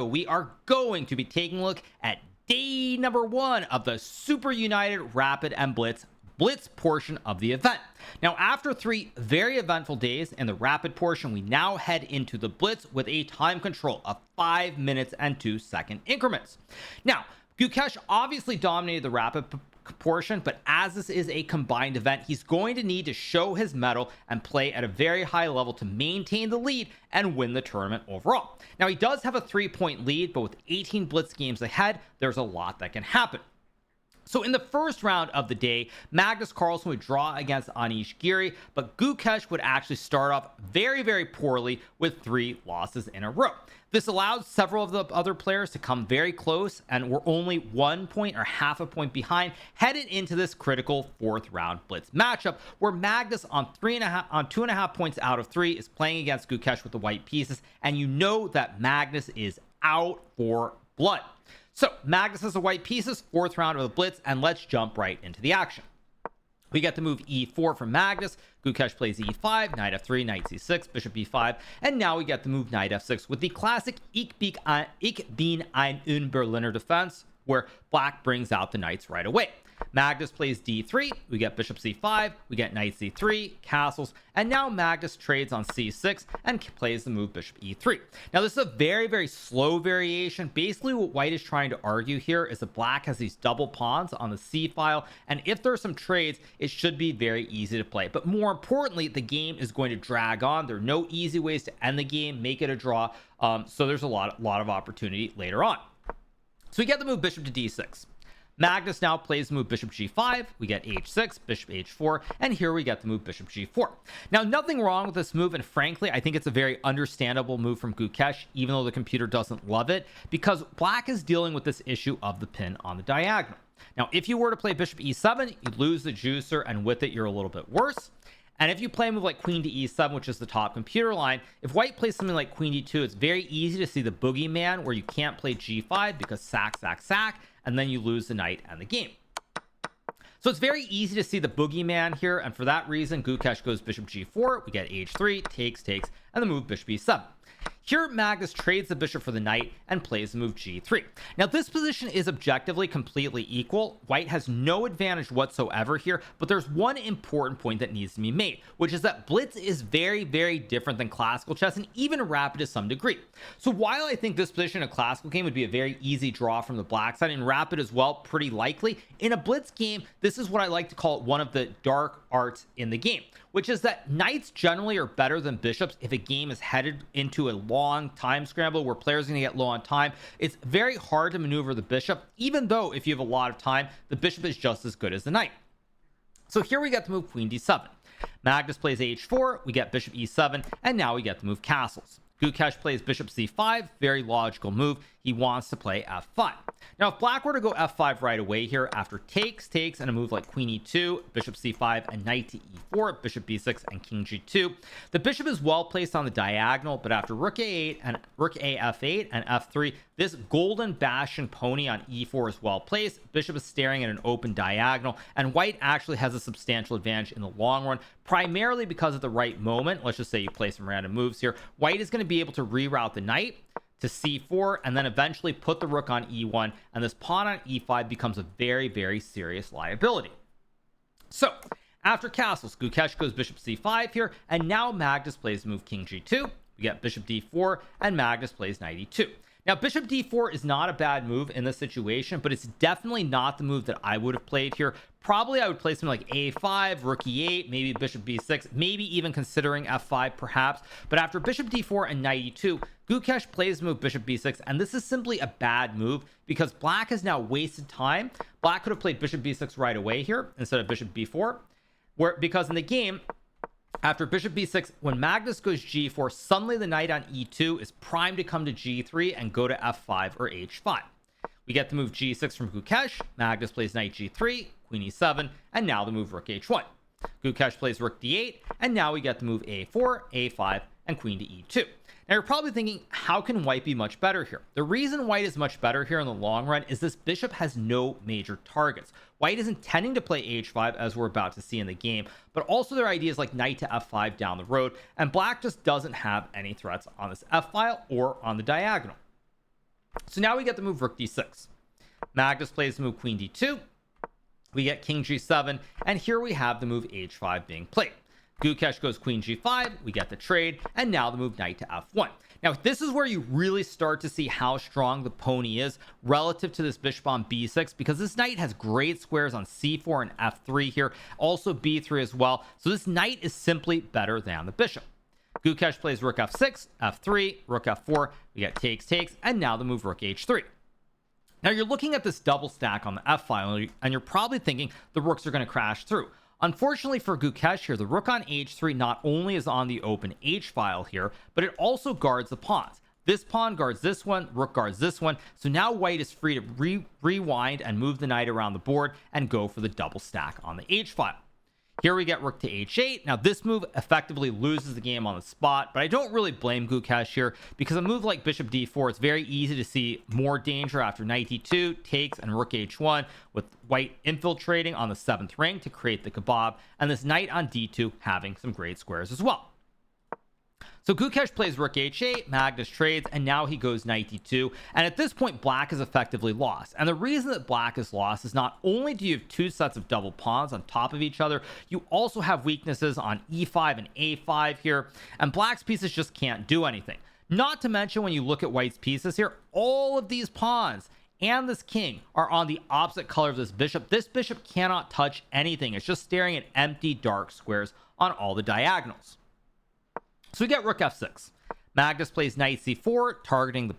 We are going to be taking a look at day number 1 of the Super United Rapid and Blitz portion of the event. Now, after 3 very eventful days in the Rapid portion, we now head into the Blitz with a time control of 5 minutes and 2-second increments. Now, Gukesh obviously dominated the Rapid portion, but as this is a combined event, he's going to need to show his mettle and play at a very high level to maintain the lead and win the tournament overall. Now, he does have a 3-point lead, but with 18 Blitz games ahead, there's a lot that can happen. So in the first round of the day, Magnus Carlsen would draw against Anish Giri, but Gukesh would actually start off very, very poorly with 3 losses in a row. This allowed several of the other players to come very close and were only 1 point or half a point behind headed into this critical 4th round Blitz matchup, where Magnus on 2.5 points out of 3 is playing against Gukesh with the white pieces, and you know that Magnus is out for blood. So Magnus has the white pieces, 4th round of the Blitz, and let's jump right into the action. We get the move e4 from Magnus. Gukesh plays e5, knight f3, knight c6, bishop b5, and now we get the move knight f6 with the classic Ich bin ein Berliner defense, where black brings out the knights right away. Magnus plays d3, we get bishop c5, we get knight c3, castles, and now Magnus trades on c6 and plays the move bishop e3. Now, this is a very, very slow variation. Basically, what white is trying to argue here is that black has these double pawns on the c file, and if there's some trades, it should be very easy to play. But more importantly, the game is going to drag on. There are no easy ways to end the game, make it a draw, so there's a lot of opportunity later on. So we get the move bishop to d6. Magnus now plays the move bishop g5, we get h6, bishop h4, and here we get the move bishop g4. Now, nothing wrong with this move, and frankly, I think it's a very understandable move from Gukesh, even though the computer doesn't love it, because black is dealing with this issue of the pin on the diagonal. Now, if you were to play bishop e7, you'd lose the juicer, and with it, you're a little bit worse. And if you play a move like queen to e7, which is the top computer line, if white plays something like queen d2, it's very easy to see the boogeyman where you can't play g5 because sack, and then you lose the knight and the game. So it's very easy to see the boogeyman here, and for that reason, Gukesh goes bishop g4, we get h3, takes, and the move bishop e7. Here, Magnus trades the bishop for the knight and plays the move g3. Now, this position is objectively completely equal. White has no advantage whatsoever here, but there's one important point that needs to be made, which is that Blitz is very, very different than classical chess and even Rapid to some degree. So while I think this position in a classical game would be a very easy draw from the black side, and Rapid as well, pretty likely, in a Blitz game, this is what I like to call one of the dark arts in the game, which is that knights generally are better than bishops if a game is headed into a long time scramble where players are going to get low on time. It's very hard to maneuver the bishop, even though if you have a lot of time, the bishop is just as good as the knight. So here we get the move queen d7. Magnus plays h4, we get bishop e7, and now we get the move castles. Gukesh plays bishop c5, very logical move. He wants to play f5. Now, if black were to go f5 right away here after takes, and a move like queen e2, bishop c5, and knight to e4, bishop b6, and king g2, the bishop is well placed on the diagonal, but after rook a8 and rook a f8 and f3, this golden bastion pony on e4 is well placed. Bishop is staring at an open diagonal, and white actually has a substantial advantage in the long run, primarily because at the right moment, let's just say you play some random moves here, white is going to be able to reroute the knight to c4 and then eventually put the rook on e1, and this pawn on e5 becomes a very, very serious liability. So after castles, Gukesh goes bishop c5 here, and now Magnus plays the move king g2, we get bishop d4, and Magnus plays knight e2. Now, bishop d4 is not a bad move in this situation, but it's definitely not the move that I would have played here. Probably I would play something like a5, rook e8, maybe bishop b6, maybe even considering f5 perhaps. But after bishop d4 and knight e2, Gukesh plays the move bishop b6, and this is simply a bad move because black has now wasted time. Black could have played bishop b6 right away here instead of bishop b4, because in the game, after bishop b6, when Magnus goes g4, suddenly the knight on e2 is primed to come to g3 and go to f5 or h5. We get the move g6 from Gukesh. Magnus plays knight g3, queen e7, and now the move rook h1. Gukesh plays rook d8, and now we get the move a4, a5, and queen to e2. Now you're probably thinking, how can white be much better here? The reason white is much better here in the long run is this bishop has no major targets. White is intending to play h5, as we're about to see in the game, but also there are ideas like knight to f5 down the road, and black just doesn't have any threats on this f file or on the diagonal. So now we get the move rook d6. Magnus plays the move queen d2. We get king g7, and here we have the move h5 being played. Gukesh goes queen g5, we get the trade, and now the move knight to f1. Now this is where you really start to see how strong the pony is relative to this bishop on b6, because this knight has great squares on c4 and f3 here, also b3 as well. So this knight is simply better than the bishop. Gukesh plays rook f6, f3, rook f4, we get takes, and now the move rook h3. Now you're looking at this double stack on the f file, and you're probably thinking the rooks are going to crash through. Unfortunately for Gukesh here, the rook on h3 not only is on the open h file here, but it also guards the pawns. This pawn guards this one, rook guards this one, so now white is free to rewind and move the knight around the board and go for the double stack on the h file. Here we get rook to h8. Now this move effectively loses the game on the spot, but I don't really blame Gukesh here, because a move like bishop d4, it's very easy to see more danger after knight d2, takes, and rook h1, with white infiltrating on the 7th rank to create the kebab, and this knight on d2 having some great squares as well. So Gukesh plays rook h8, Magnus trades, and now he goes knight d2, and at this point black is effectively lost. And the reason that black is lost is not only do you have two sets of double pawns on top of each other, you also have weaknesses on e5 and a5 here, and black's pieces just can't do anything. Not to mention, when you look at white's pieces here, all of these pawns and this king are on the opposite color of this bishop. This bishop cannot touch anything. It's just staring at empty dark squares on all the diagonals. So we get rook f6. Magnus plays knight c4, targeting the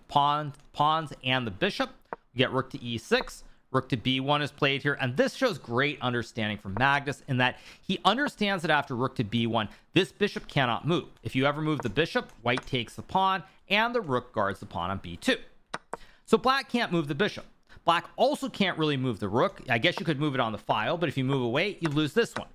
pawns and the bishop. We get rook to e6. Rook to b1 is played here, and this shows great understanding from Magnus in that he understands that after rook to b1, this bishop cannot move. If you ever move the bishop, white takes the pawn, and the rook guards the pawn on b2. So black can't move the bishop. Black also can't really move the rook. I guess you could move it on the file, but if you move away, you lose this one.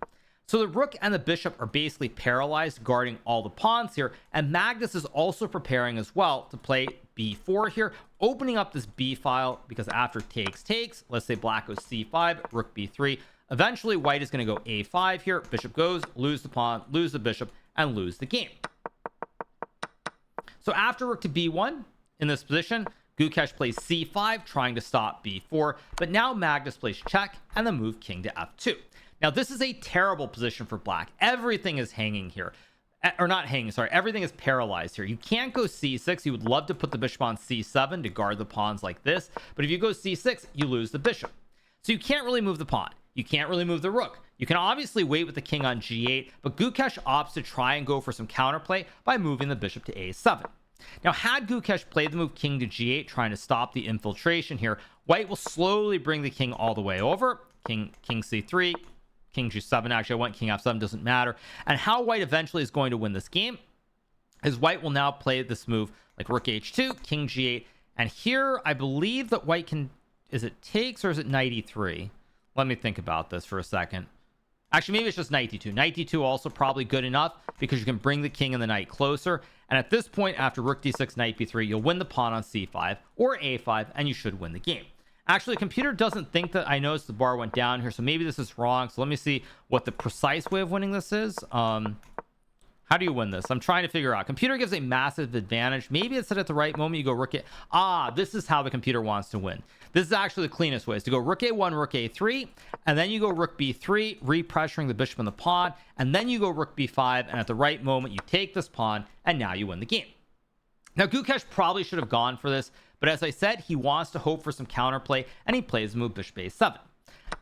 So the rook and the bishop are basically paralyzed, guarding all the pawns here, and Magnus is also preparing as well to play b4 here, opening up this b file, because after takes, let's say black goes c5, rook b3, eventually white is going to go a5 here, bishop goes, lose the pawn, lose the bishop, and lose the game. So after rook to b1, in this position, Gukesh plays c5, trying to stop b4, but now Magnus plays check, and the move king to f2. Now, this is a terrible position for black. Everything is hanging here. Or not hanging, sorry. Everything is paralyzed here. You can't go c6. You would love to put the bishop on c7 to guard the pawns like this. But if you go c6, you lose the bishop. So you can't really move the pawn. You can't really move the rook. You can obviously wait with the king on g8, but Gukesh opts to try and go for some counterplay by moving the bishop to a7. Now, had Gukesh played the move king to g8, trying to stop the infiltration here, white will slowly bring the king all the way over. King c3, king g7. Actually, I went king f7, doesn't matter. And how white eventually is going to win this game is white will now play this move like rook h2, king g8, and here I believe that white can, is it takes or is it knight e3? Let me think about this for a second. Actually, maybe it's just knight d2. Knight d2 also probably good enough, because you can bring the king and the knight closer, and at this point, after rook d6, knight b3, you'll win the pawn on c5 or a5, and you should win the game. Actually, the computer doesn't think that I noticed the bar went down here, so maybe this is wrong. So let me see what the precise way of winning this is. How do you win this? I'm trying to figure out. Computer gives a massive advantage. Maybe it's at the right moment you go rook a... this is how the computer wants to win. This is actually the cleanest way, is to go rook a1, rook a3, and then you go rook b3, repressuring the bishop and the pawn, and then you go rook b5, and at the right moment you take this pawn, and now you win the game. Now, Gukesh probably should have gone for this, but as I said, he wants to hope for some counterplay, and he plays the move bishop a7.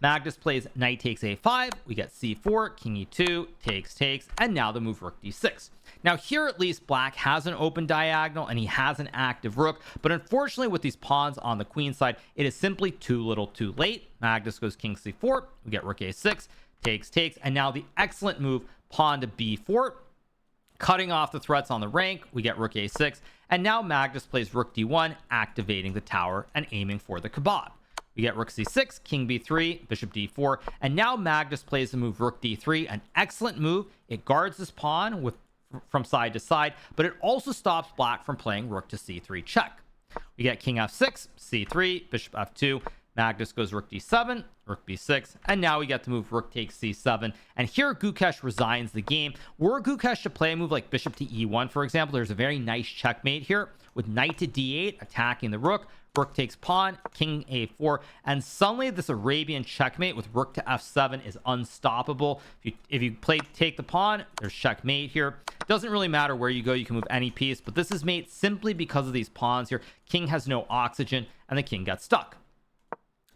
Magnus plays knight takes a5, we get c4, king e2, takes, and now the move rook d6. Now here at least black has an open diagonal and he has an active rook, but unfortunately with these pawns on the queen side, it is simply too little too late. Magnus goes king c4, we get rook a6, takes, and now the excellent move pawn to b4, cutting off the threats on the rank, we get rook a6, and now Magnus plays rook d1, activating the tower and aiming for the kebab. We get rook c6, king b3, bishop d4, and now Magnus plays the move rook d3, an excellent move. It guards this pawn from side to side, but it also stops black from playing rook to c3 check. We get king f6, c3, bishop f2, Magnus goes rook d7, rook b6, and now we get the move rook takes c7, and here Gukesh resigns the game. Were Gukesh to play a move like bishop to e1, for example, there's a very nice checkmate here with knight to d8 attacking the rook, rook takes pawn, king a4, and suddenly this Arabian checkmate with rook to f7 is unstoppable. If you take the pawn, there's checkmate here. Doesn't really matter where you go, you can move any piece, but this is mate simply because of these pawns here. King has no oxygen and the king gets stuck.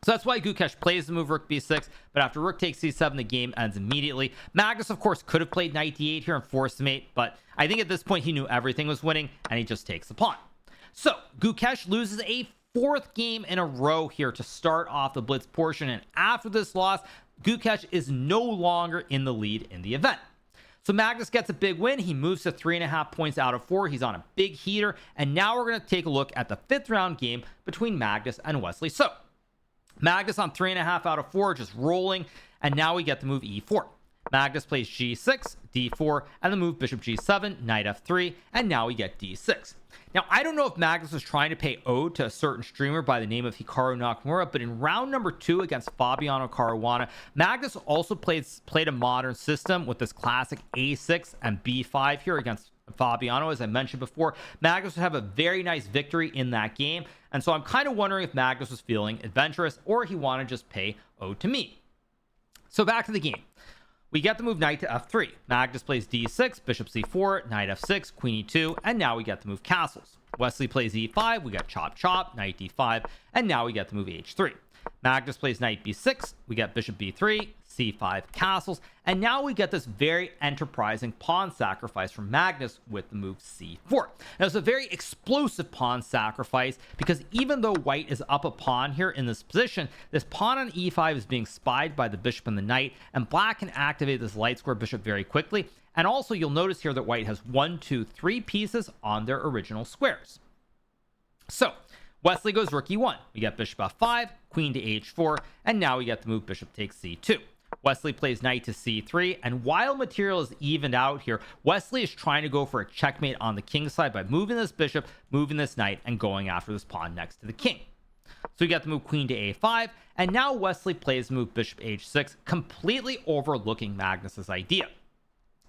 So that's why Gukesh plays the move rook b6, but after rook takes c7, the game ends immediately. Magnus, of course, could have played knight d8 here and forced the mate, but I think at this point he knew everything was winning, and he just takes the pawn. So Gukesh loses a fourth game in a row here to start off the Blitz portion, and after this loss, Gukesh is no longer in the lead in the event. So Magnus gets a big win. He moves to 3.5 points out of 4. He's on a big heater, and now we're going to take a look at the 5th round game between Magnus and Wesley. So Magnus on 3.5 out of 4, just rolling, and now we get the move e4. Magnus plays g6, d4, and the move bishop g7, knight f3, and now we get d6. Now, I don't know if Magnus was trying to pay ode to a certain streamer by the name of Hikaru Nakamura, but in round number 2 against Fabiano Caruana, Magnus also played a modern system with this classic a6 and b5 here against Fabiano. As I mentioned before, Magnus would have a very nice victory in that game, and so I'm kind of wondering if Magnus was feeling adventurous or he wanted to just pay ode to me. So back to the game. We get the move knight to f3. Magnus plays d6, bishop c4, knight f6, queen e2, and now we get the move castles. Wesley plays e5, we got chop chop, knight d5, and now we get the move h3. Magnus plays knight b6, we get bishop b3, c5 castles, and now we get this very enterprising pawn sacrifice from Magnus with the move c4. Now it's a very explosive pawn sacrifice because even though white is up a pawn here in this position, this pawn on e5 is being spied by the bishop and the knight, and black can activate this light square bishop very quickly. And also you'll notice here that white has 1, 2, 3 pieces on their original squares. So Wesley goes rook e1. We get bishop f5, queen to h4, and now we get the move bishop takes c2. Wesley plays knight to c3, and while material is evened out here, Wesley is trying to go for a checkmate on the king side by moving this bishop, moving this knight, and going after this pawn next to the king. So we get the move queen to a5, and now Wesley plays the move bishop h6, completely overlooking Magnus's idea.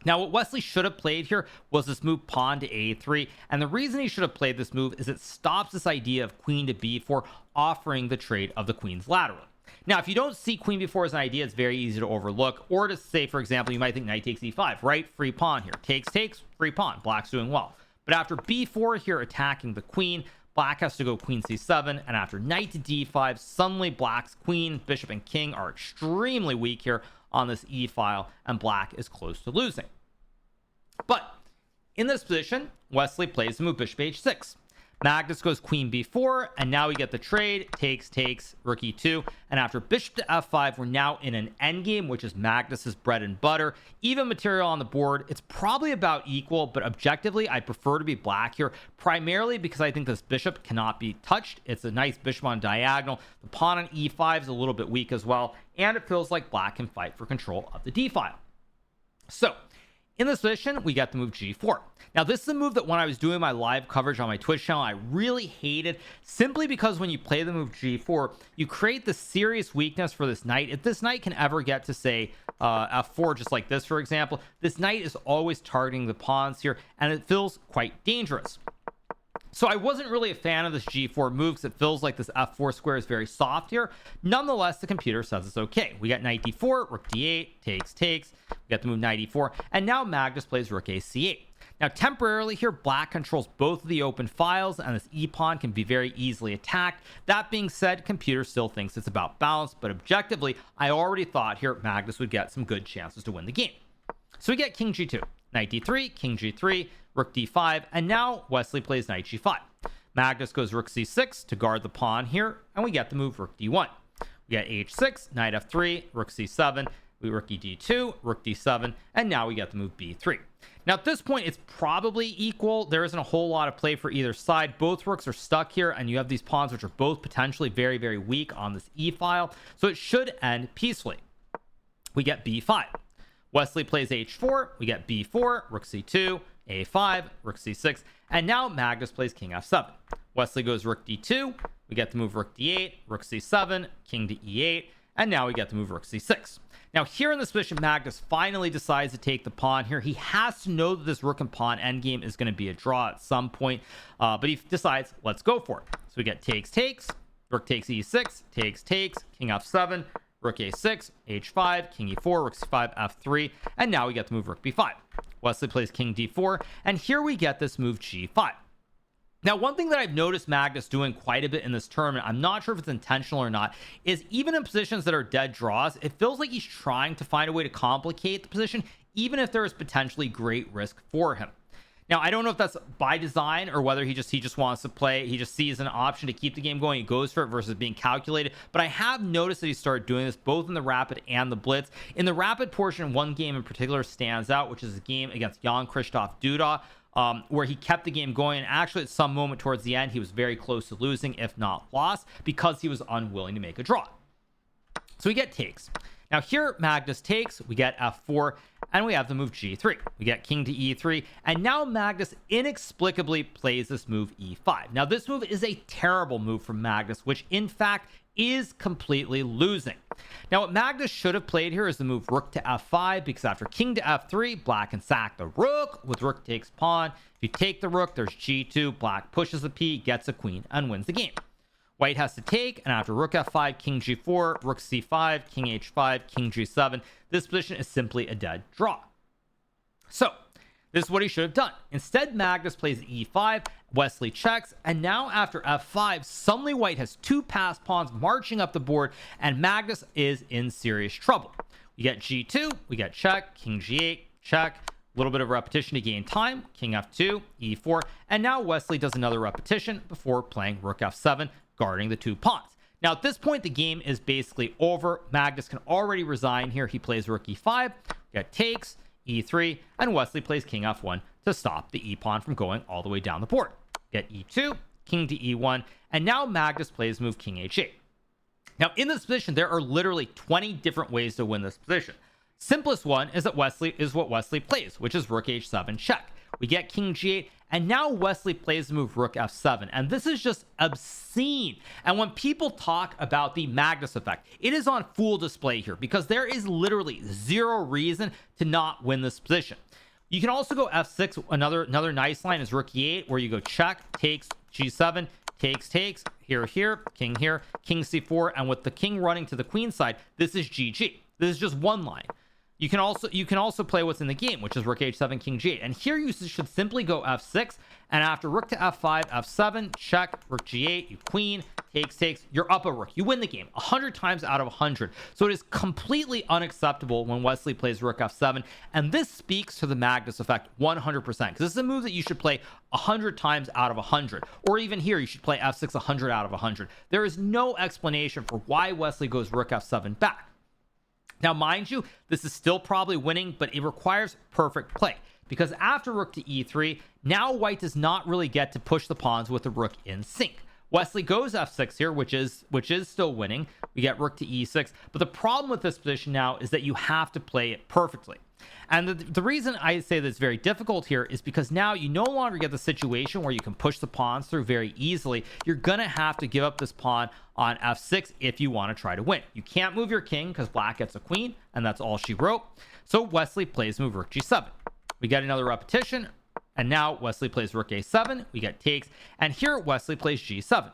Now, what Wesley should have played here was this move pawn to a3, and the reason he should have played this move is it stops this idea of queen to b4, offering the trade of the queen's lateral. Now, if you don't see queen b4 as an idea, it's very easy to overlook, or to say, for example, you might think knight takes e5, right? Free pawn here. Takes, free pawn. Black's doing well. But after b4 here attacking the queen, black has to go queen c7, and after knight to d5, suddenly black's queen, bishop, and king are extremely weak here on this e file, and black is close to losing. But in this position, Wesley plays the move bishop h6. Magnus goes queen b4, and now we get the trade, takes, rook e2, and after bishop to f5, we're now in an endgame, which is Magnus's bread and butter. Even material on the board, it's probably about equal, but objectively, I prefer to be black here, primarily because I think this bishop cannot be touched. It's a nice bishop on diagonal. The pawn on e5 is a little bit weak as well, and it feels like black can fight for control of the d file. So in this position, we get the move g4. Now, this is a move that when I was doing my live coverage on my Twitch channel, I really hated, simply because when you play the move g4, you create the serious weakness for this knight. If this knight can ever get to, say, f4, just like this, for example, this knight is always targeting the pawns here, and it feels quite dangerous. So I wasn't really a fan of this g4 move because it feels like this f4 square is very soft here. Nonetheless, the computer says it's okay. We got knight d4, rook d8, takes. We got the move knight e4, and now Magnus plays rook a c8. Now, temporarily here, black controls both of the open files, and this e-pawn can be very easily attacked. That being said, computer still thinks it's about balance, but objectively, I already thought here Magnus would get some good chances to win the game. So we get king g2, knight d3, king g3, rook d5, and now Wesley plays knight g5. Magnus goes rook c6 to guard the pawn here, and we get the move rook d1. We get h6, knight f3, rook c7, we rook d2, rook d7, and now we get the move b3. Now, at this point, it's probably equal. There isn't a whole lot of play for either side. Both rooks are stuck here, and you have these pawns which are both potentially very, very weak on this e-file, so it should end peacefully. We get b5. Wesley plays h4, we get b4, rook c2, a5, rook c6, and now Magnus plays king f7. Wesley goes rook d2, we get the move rook d8, rook c7, king to e8, and now we get to move rook c6. Now here in this position, Magnus finally decides to take the pawn here. He has to know that this rook and pawn endgame is going to be a draw at some point, but he decides, let's go for it. So we get takes, rook takes e6, takes, king f7, rook a6, h5, king e4, rook c5, f3, and now we get to move rook b5. Wesley plays king d4, and here we get this move g5. Now, one thing that I've noticed Magnus doing quite a bit in this tournament, I'm not sure if it's intentional or not, is even in positions that are dead draws, it feels like he's trying to find a way to complicate the position, even if there is potentially great risk for him. Now, I don't know if that's by design or whether he just wants to play, he just sees an option to keep the game going, he goes for it versus being calculated. But I have noticed that he started doing this both in the Rapid and the Blitz. In the Rapid portion, one game in particular stands out, which is a game against Jan-Krzysztof Duda, where he kept the game going, and actually at some moment towards the end he was very close to losing, if not lost, because he was unwilling to make a draw. So we get takes. Now here Magnus takes, we get f4, and we have the move g3. We get king to e3, and now Magnus inexplicably plays this move e5. Now this move is a terrible move from Magnus, which in fact is completely losing. Now what Magnus should have played here is the move rook to f5, because after king to f3, black can sack the rook with rook takes pawn. If you take the rook, there's g2, black pushes a p, gets a queen, and wins the game. White has to take, and after rook f5, king g4, rook c5, king h5, king g7, this position is simply a dead draw. So this is what he should have done. Instead, Magnus plays e5, Wesley checks, and now after f5, suddenly White has two passed pawns marching up the board, and Magnus is in serious trouble. We get g2, we get check, king g8, check, a little bit of repetition to gain time, king f2, e4, and now Wesley does another repetition before playing rook f7, guarding the two pawns. Now at this point, the game is basically over. Magnus can already resign here. He plays rook e5, get takes, e3, and Wesley plays king f1 to stop the e-pawn from going all the way down the board. Get e2, king to e1, and now Magnus plays move king h8. Now in this position, there are literally 20 different ways to win this position. Simplest one is that what Wesley plays, which is rook h7 check. We get king g8, and now Wesley plays the move rook f7, and this is just obscene. And when people talk about the Magnus effect, it is on full display here, because there is literally zero reason to not win this position. You can also go f6. Another nice line is rook e8, where you go check, takes, g7, takes, here, king here, king c4, and with the king running to the queen side, this is gg. This is just one line. You can also play what's in the game, which is rook h7, king g8. And here you should simply go f6, and after rook to f5, f7, check, rook g8, you queen, takes, you're up a rook. You win the game 100 times out of 100. So it is completely unacceptable when Wesley plays rook f7, and this speaks to the Magnus effect 100%, because this is a move that you should play 100 times out of 100, or even here you should play f6 100 out of 100. There is no explanation for why Wesley goes rook f7 back. Now, mind you, this is still probably winning, but it requires perfect play, because after rook to e3, now White does not really get to push the pawns with the rook in sync. Wesley goes f6 here, which is still winning. We get rook to e6, but the problem with this position now is that you have to play it perfectly. And the reason I say that it's very difficult here is because now you no longer get the situation where you can push the pawns through very easily. You're gonna have to give up this pawn on f6 if you want to try to win. You can't move your king because black gets a queen, and that's all she wrote. So Wesley plays move rook g7. We get another repetition, and now Wesley plays rook a7. We get takes, and here Wesley plays g7.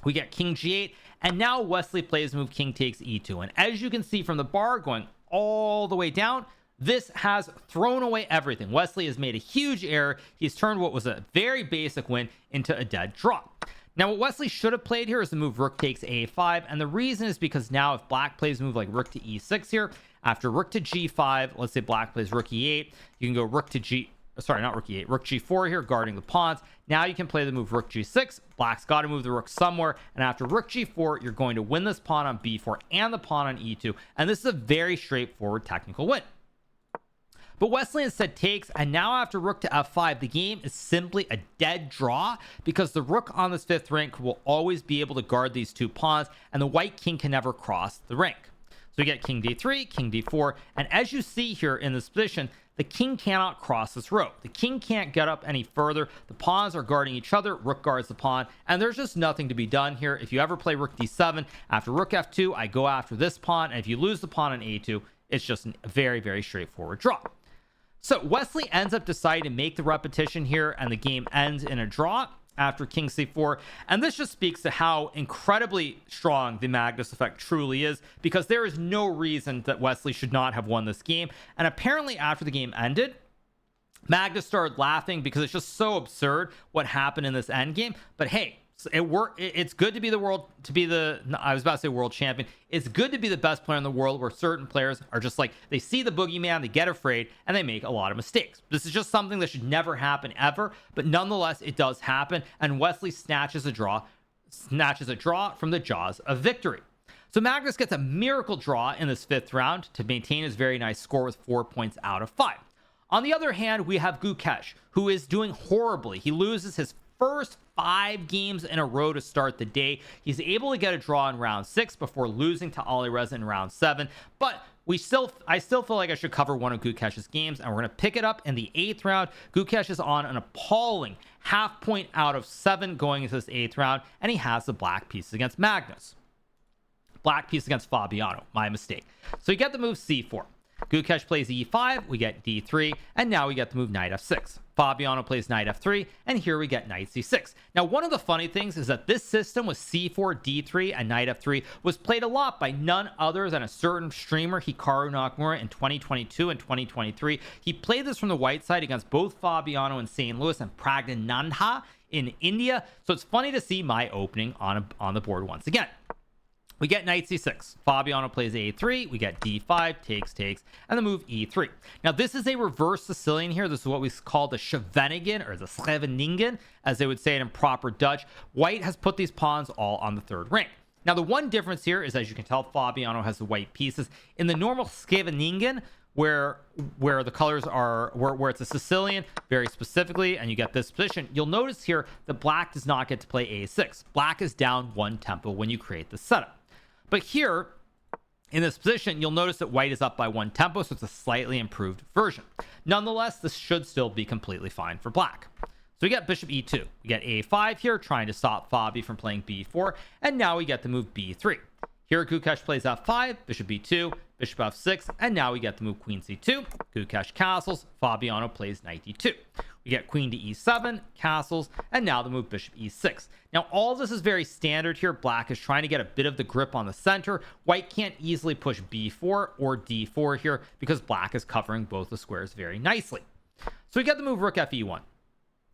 We get king g8, and now Wesley plays move king takes e2. And as you can see from the bar going all the way down, this has thrown away everything. Wesley has made a huge error. He's turned what was a very basic win into a dead draw. Now, what Wesley should have played here is the move rook takes a5, and the reason is because now if black plays a move like rook to e6 here, after rook to g5, let's say black plays rook e8, you can go rook to rook g4 here, guarding the pawns. Now you can play the move rook g6. Black's got to move the rook somewhere, and after rook g4, you're going to win this pawn on b4 and the pawn on e2, and this is a very straightforward technical win. But Wesley instead takes, and now after rook to f5, the game is simply a dead draw, because the rook on this fifth rank will always be able to guard these two pawns, and the white king can never cross the rank. So we get king d3, king d4, and as you see here in this position, the king cannot cross this row. The king can't get up any further. The pawns are guarding each other. Rook guards the pawn, and there's just nothing to be done here. If you ever play rook d7, after rook f2, I go after this pawn, and if you lose the pawn on a2, it's just a very, very straightforward draw. So Wesley ends up deciding to make the repetition here, and the game ends in a draw after king c4. And this just speaks to how incredibly strong the Magnus effect truly is, because there is no reason that Wesley should not have won this game. And apparently after the game ended, Magnus started laughing because it's just so absurd what happened in this endgame. But hey, it worked. It's good to be I was about to say world champion. It's good to be the best player in the world, where certain players are just like, they see the boogeyman, they get afraid, and they make a lot of mistakes. This is just something that should never happen ever, but nonetheless it does happen, and Wesley snatches a draw from the jaws of victory. So Magnus gets a miracle draw in this 5th round to maintain his very nice score with 4 points out of 5. On the other hand, we have Gukesh, who is doing horribly. He loses his first 5 games in a row to start the day. He's able to get a draw in round 6 before losing to Alireza in round 7. But I still feel like I should cover one of Gukesh's games, and we're going to pick it up in the 8th round. Gukesh is on an appalling half point out of 7 going into this 8th round, and he has the black piece against Magnus. Black piece against Fabiano. My mistake. So you get the move c4. Gukesh plays e5, we get d3, and now we get the move knight f6. Fabiano plays knight f3, and here we get knight c6. Now, one of the funny things is that this system with c4, d3, and knight f3 was played a lot by none other than a certain streamer, Hikaru Nakamura, in 2022 and 2023. He played this from the white side against both Fabiano in St. Louis and Pragnanandha in India, so it's funny to see my opening on the board once again. We get knight c6. Fabiano plays a3. We get d5, takes, and the move e3. Now, this is a reverse Sicilian here. This is what we call the Scheveningen, or the Scheveningen, as they would say it in proper Dutch. White has put these pawns all on the 3rd rank. Now, the one difference here is, as you can tell, Fabiano has the white pieces. In the normal Scheveningen, where the colors are, where it's a Sicilian, very specifically, and you get this position, you'll notice here that black does not get to play a6. Black is down 1 tempo when you create the setup. But here, in this position, you'll notice that white is up by 1 tempo, so it's a slightly improved version. Nonetheless, this should still be completely fine for black. So we get bishop e2. We get a5 here, trying to stop Fabi from playing b4, and now we get the move b3. Here, Gukesh plays f5, bishop b2, bishop f6, and now we get the move queen c2. Gukesh castles, Fabiano plays knight e2. We get queen to e7, castles, and now the move bishop e6. Now, all this is very standard here. Black is trying to get a bit of the grip on the center. White can't easily push b4 or d4 here because black is covering both the squares very nicely. So we get the move rook fe1.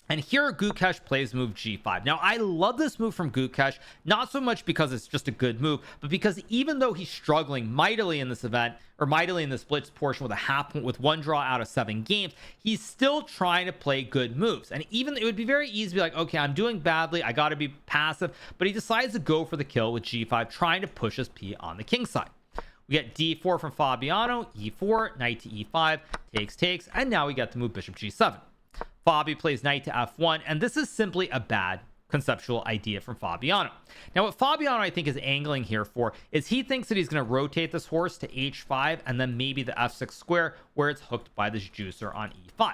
And here Gukesh plays move g5. Now, I love this move from Gukesh, not so much because it's just a good move, but because even though he's struggling mightily in this event, or mightily in this Blitz portion with a half point, with 1 draw out of 7 games, he's still trying to play good moves. And even it would be very easy to be like, okay, I'm doing badly, I got to be passive, but he decides to go for the kill with g5, trying to push his p on the king side. We get d4 from Fabiano, e4, knight to e5, takes, and now we get the move bishop g7. Fabi plays knight to f1, and this is simply a bad conceptual idea from Fabiano. Now, what Fabiano, I think, is angling here for is he thinks that he's going to rotate this horse to h5 and then maybe the f6 square where it's hooked by this juicer on e5.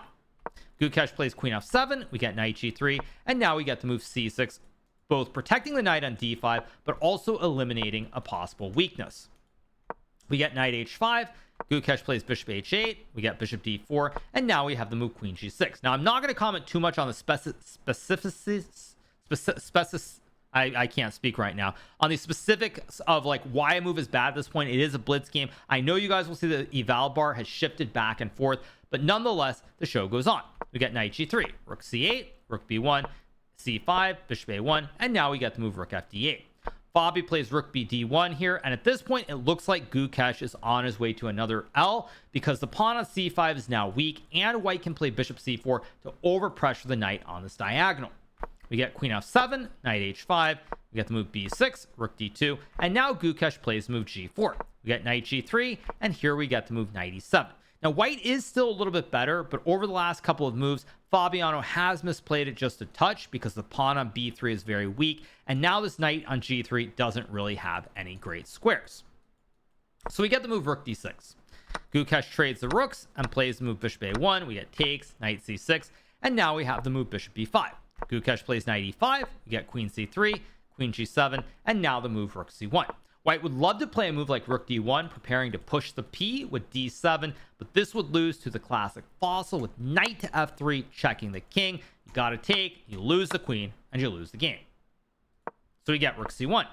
Gukesh plays queen f7, we get knight g3, and now we get the move c6, both protecting the knight on d5, but also eliminating a possible weakness. We get knight h5, Gukesh plays bishop h8, we get bishop d4, and now we have the move queen g6. Now, I'm not going to comment too much on the I can't speak right now, on the specifics of like why a move is bad at this point. It is a Blitz game. I know you guys will see the eval bar has shifted back and forth, but nonetheless, the show goes on. We get knight g3, rook c8, rook b1, c5, bishop a1, and now we get the move rook fd8. Fabi plays rook b d1 here, and at this point it looks like Gukesh is on his way to another L because the pawn on c5 is now weak, and white can play bishop c4 to overpressure the knight on this diagonal. We get queen f7, knight h5, we get the move b6, rook d2, and now Gukesh plays move g4. We get knight g3, and here we get the move knight e7. Now, white is still a little bit better, but over the last couple of moves, Fabiano has misplayed it just a touch because the pawn on b3 is very weak, and now this knight on g3 doesn't really have any great squares. So we get the move rook d6. Gukesh trades the rooks and plays the move bishop a1. We get takes, knight c6, and now we have the move bishop b5. Gukesh plays knight e5. We get queen c3, queen g7, and now the move rook c1. White would love to play a move like rook d1, preparing to push the p with d7, but this would lose to the classic fossil with knight to f3, checking the king. You gotta take, you lose the queen, and you lose the game. So we get rook c1.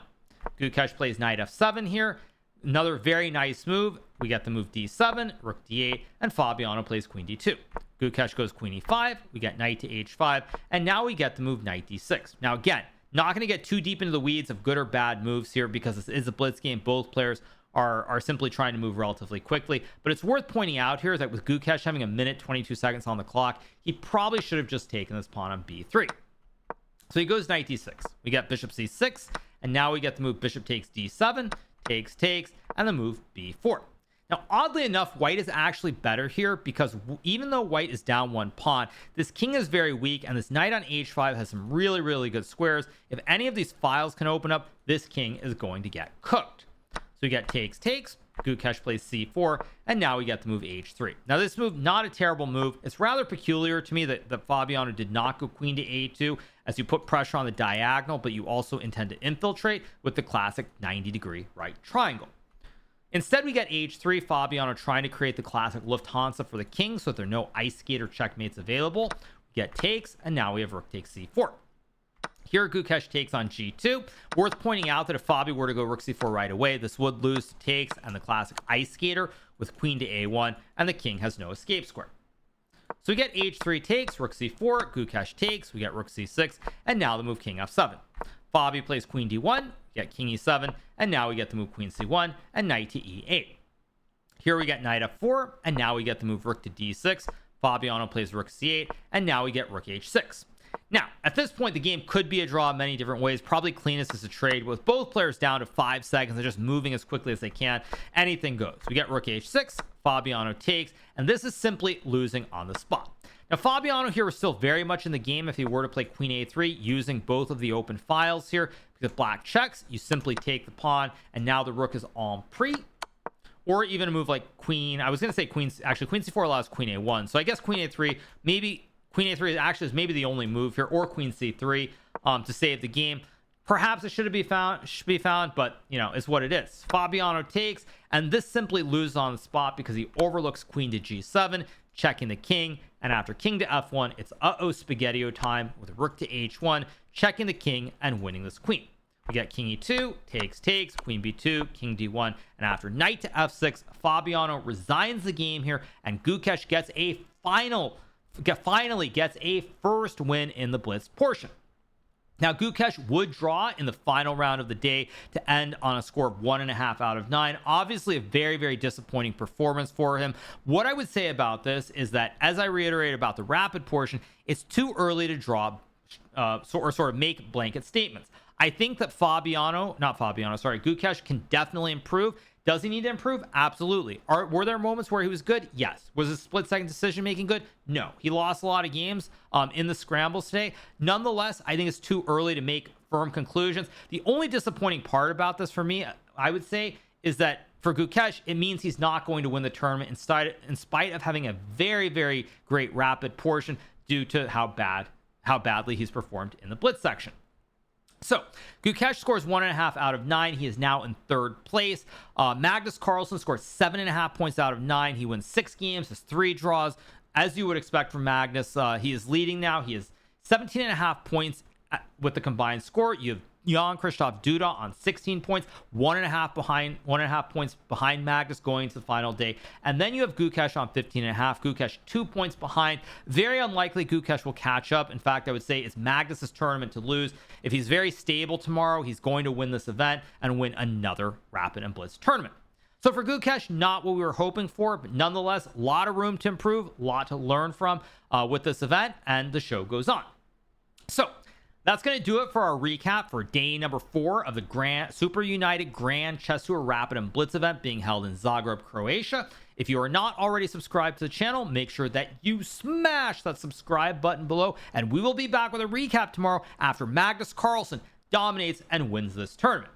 Gukesh plays knight f7 here. Another very nice move. We get the move d7, rook d8, and Fabiano plays queen d2. Gukesh goes queen e5. We get knight to h5, and now we get the move knight d6. Now again, not going to get too deep into the weeds of good or bad moves here because this is a blitz game. Both players are simply trying to move relatively quickly. But it's worth pointing out here that with Gukesh having a minute 22 seconds on the clock, he probably should have just taken this pawn on b3. So he goes knight d6. We get bishop c6, and now we get the move bishop takes d7, takes, and the move b4. Now, oddly enough, white is actually better here because even though white is down one pawn, this king is very weak, and this knight on h5 has some really, really good squares. If any of these files can open up, this king is going to get cooked. So we get takes. Gukesh plays c4, and now we get the move h3. Now, this move, not a terrible move. It's rather peculiar to me that Fabiano did not go queen to a2 as you put pressure on the diagonal, but you also intend to infiltrate with the classic 90-degree right triangle. Instead, we get h3, Fabiano trying to create the classic Lufthansa for the king so that there are no ice skate or checkmates available. We get takes, and now we have rook takes c4. Here, Gukesh takes on g2. Worth pointing out that if Fabi were to go rook c4 right away, this would lose to takes and the classic ice skater with queen to a1, and the king has no escape square. So we get h3 takes, rook c4, Gukesh takes, we get rook c6, and now the move king f7. Fabi plays queen d1, we get king e7, and now we get the move queen c1 and knight to e8. Here we get knight f4, and now we get the move rook to d6. Fabiano plays rook c8, and now we get rook h6. Now, at this point, the game could be a draw in many different ways. Probably cleanest is a trade with both players down to 5 seconds and just moving as quickly as they can. Anything goes. We get rook h6, Fabiano takes, and this is simply losing on the spot. Now, Fabiano here is still very much in the game if he were to play queen a3 using both of the open files here. Because if black checks, you simply take the pawn, and now the rook is en prise. Or even a move like queen. I was going to say queen. Actually, queen c4 allows queen a1. So I guess queen a3, maybe queen a3 actually is maybe the only move here, or queen c3 to save the game. Perhaps it should be found, but you know, it's what it is. Fabiano takes, and this simply loses on the spot because he overlooks queen to g7, checking the king, and after king to f1, it's spaghetti-o time with rook to h1, checking the king and winning this queen. We get king e2, takes, queen b2, king d1, and after knight to f6, Fabiano resigns the game here, and Gukesh gets a finally gets a first win in the blitz portion. Now, Gukesh would draw in the final round of the day to end on a score of 1.5 out of 9. Obviously, a very, very disappointing performance for him. What I would say about this is that, as I reiterated about the rapid portion, it's too early to draw sort of make blanket statements. I think that Gukesh can definitely improve. Does he need to improve? Absolutely. Were there moments where he was good? Yes. Was his split-second decision-making good? No. He lost a lot of games in the scrambles today. Nonetheless, I think it's too early to make firm conclusions. The only disappointing part about this for me, I would say, is that for Gukesh, it means he's not going to win the tournament in spite of having a very, very great rapid portion due to how badly he's performed in the blitz section. So, Gukesh scores 1.5 out of 9. He is now in 3rd place. Magnus Carlsen scores 7.5 points out of 9. He wins 6 games, has 3 draws. As you would expect from Magnus, he is leading now. He is 17.5 points with the combined score. You have Jan-Krzysztof Duda on 16 points, 1.5 points behind Magnus going into the final day. And then you have Gukesh on 15.5. Gukesh 2 points behind. Very unlikely Gukesh will catch up. In fact, I would say it's Magnus's tournament to lose. If he's very stable tomorrow, he's going to win this event and win another Rapid and Blitz tournament. So for Gukesh, not what we were hoping for, but nonetheless, a lot of room to improve, a lot to learn from with this event, and the show goes on. So that's going to do it for our recap for day number 4 of the Super United Grand Chess Tour Rapid and Blitz event being held in Zagreb, Croatia. If you are not already subscribed to the channel, make sure that you smash that subscribe button below, and we will be back with a recap tomorrow after Magnus Carlsen dominates and wins this tournament.